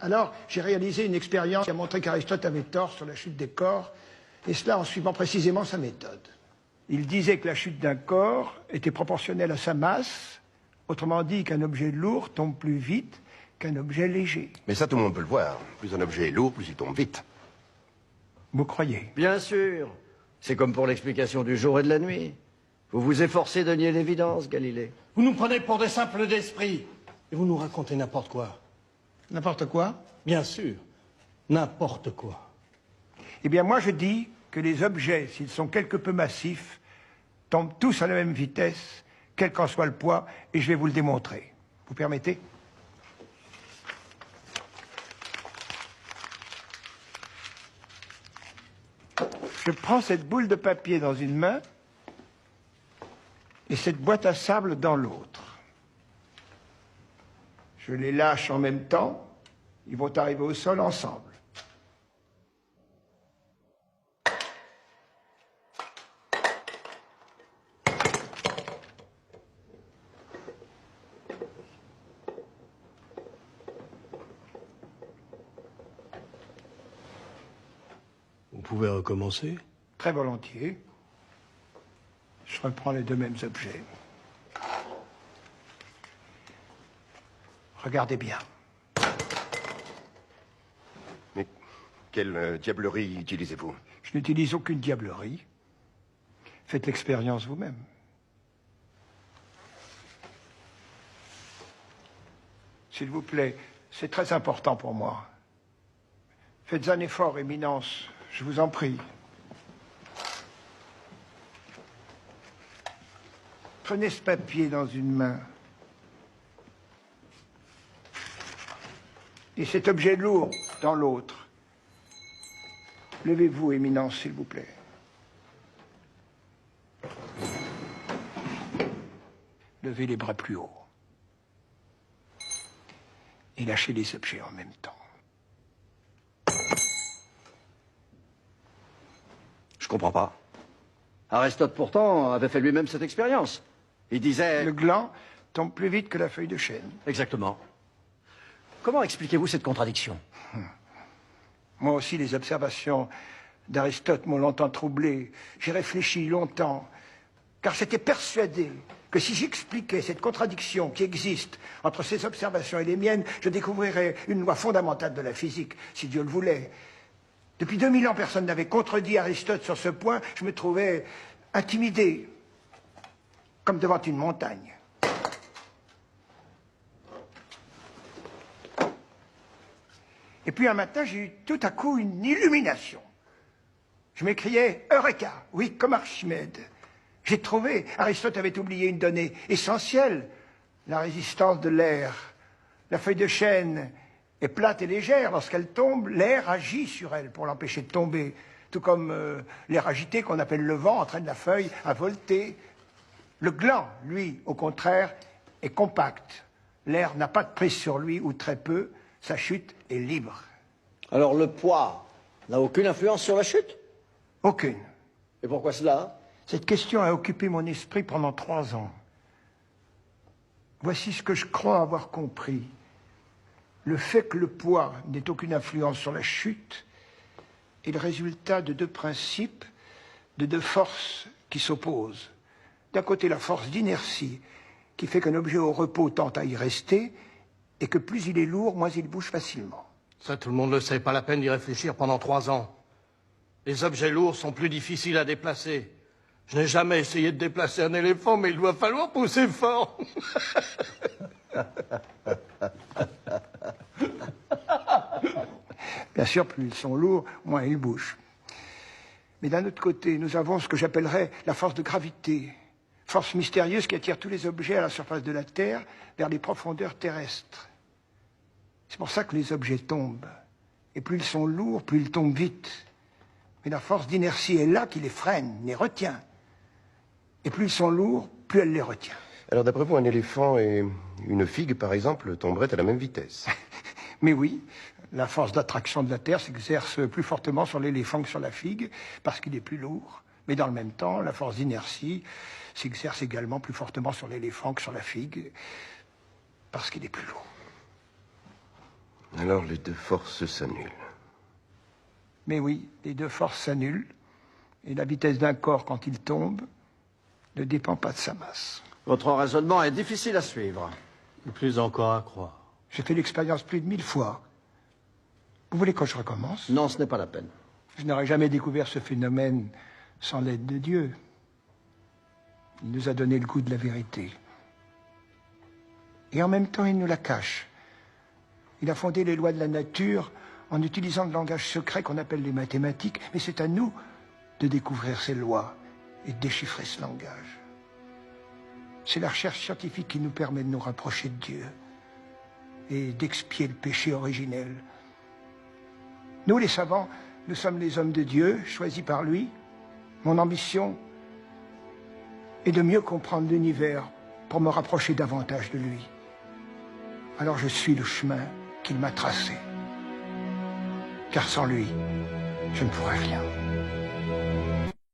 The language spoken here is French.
Alors, j'ai réalisé une expérience qui a montré qu'Aristote avait tort sur la chute des corps, et cela en suivant précisément sa méthode. Il disait que la chute d'un corps était proportionnelle à sa masse, autrement dit qu'un objet lourd tombe plus vite qu'un objet léger. Mais ça, tout le monde peut le voir. Plus un objet est lourd, plus il tombe vite. Vous croyez? Bien sûr. C'est comme pour l'explication du jour et de la nuit. Vous vous efforcez de nier l'évidence, Galilée. Vous nous prenez pour des simples d'esprit. Et vous nous racontez n'importe quoi. N'importe quoi? Bien sûr. N'importe quoi. Eh bien, moi, je dis que les objets, s'ils sont quelque peu massifs, tombent tous à la même vitesse, quel qu'en soit le poids, et je vais vous le démontrer. Vous permettez? Je prends cette boule de papier dans une main et cette boîte à sable dans l'autre. Je les lâche en même temps, ils vont arriver au sol ensemble. Vous pouvez recommencer? Très volontiers. Je reprends les deux mêmes objets. Regardez bien. Mais quelle diablerie utilisez-vous? Je n'utilise aucune diablerie. Faites l'expérience vous-même. S'il vous plaît, c'est très important pour moi. Faites un effort, Éminence, je vous en prie. Prenez ce papier dans une main. Et cet objet lourd dans l'autre. Levez-vous, Éminence, s'il vous plaît. Levez les bras plus haut. Et lâchez les objets en même temps. Je comprends pas. Aristote, pourtant, avait fait lui-même cette expérience. Il disait... Le gland tombe plus vite que la feuille de chêne. Exactement. Comment expliquez-vous cette contradiction? Moi aussi, les observations d'Aristote m'ont longtemps troublé. J'ai réfléchi longtemps, car j'étais persuadé que si j'expliquais cette contradiction qui existe entre ses observations et les miennes, je découvrirais une loi fondamentale de la physique, si Dieu le voulait. Depuis 2000 ans, personne n'avait contredit Aristote sur ce point. Je me trouvais intimidé, comme devant une montagne. Et puis un matin, j'ai eu tout à coup une illumination. Je m'écriais « Eureka !» Oui, comme Archimède. J'ai trouvé, Aristote avait oublié une donnée essentielle, la résistance de l'air. La feuille de chêne est plate et légère. Lorsqu'elle tombe, l'air agit sur elle pour l'empêcher de tomber. Tout comme l'air agité qu'on appelle le vent entraîne la feuille à volter. Le gland, lui, au contraire, est compact. L'air n'a pas de prise sur lui, ou très peu. Sa chute est libre. Alors le poids n'a aucune influence sur la chute? Aucune. Et pourquoi cela? Cette question a occupé mon esprit pendant 3 ans. Voici ce que je crois avoir compris. Le fait que le poids n'ait aucune influence sur la chute est le résultat de 2 principes, de 2 forces qui s'opposent. D'un côté, la force d'inertie, qui fait qu'un objet au repos tend à y rester, et que plus il est lourd, moins il bouge facilement. Ça, tout le monde le sait, pas la peine d'y réfléchir pendant 3 ans. Les objets lourds sont plus difficiles à déplacer. Je n'ai jamais essayé de déplacer un éléphant, mais il doit falloir pousser fort. Bien sûr, plus ils sont lourds, moins ils bougent. Mais d'un autre côté, nous avons ce que j'appellerais la force de gravité, force mystérieuse qui attire tous les objets à la surface de la Terre vers les profondeurs terrestres. C'est pour ça que les objets tombent. Et plus ils sont lourds, plus ils tombent vite. Mais la force d'inertie est là qui les freine, les retient. Et plus ils sont lourds, plus elle les retient. Alors d'après vous, un éléphant et une figue, par exemple, tomberaient à la même vitesse? Mais oui, la force d'attraction de la Terre s'exerce plus fortement sur l'éléphant que sur la figue, parce qu'il est plus lourd. Mais dans le même temps, la force d'inertie s'exerce également plus fortement sur l'éléphant que sur la figue, parce qu'il est plus lourd. Alors les deux forces s'annulent. Mais oui, les deux forces s'annulent, et la vitesse d'un corps quand il tombe ne dépend pas de sa masse. Votre raisonnement est difficile à suivre. Et plus encore à croire. J'ai fait l'expérience plus de 1000 fois. Vous voulez que je recommence? Non, ce n'est pas la peine. Je n'aurais jamais découvert ce phénomène sans l'aide de Dieu. Il nous a donné le goût de la vérité. Et en même temps, il nous la cache. Il a fondé les lois de la nature en utilisant le langage secret qu'on appelle les mathématiques, mais c'est à nous de découvrir ces lois et de déchiffrer ce langage. C'est la recherche scientifique qui nous permet de nous rapprocher de Dieu et d'expier le péché originel. Nous, les savants, nous sommes les hommes de Dieu, choisis par lui. Mon ambition est de mieux comprendre l'univers pour me rapprocher davantage de lui. Alors je suis le chemin qu'il m'a tracé. Car sans lui, je ne pourrais rien.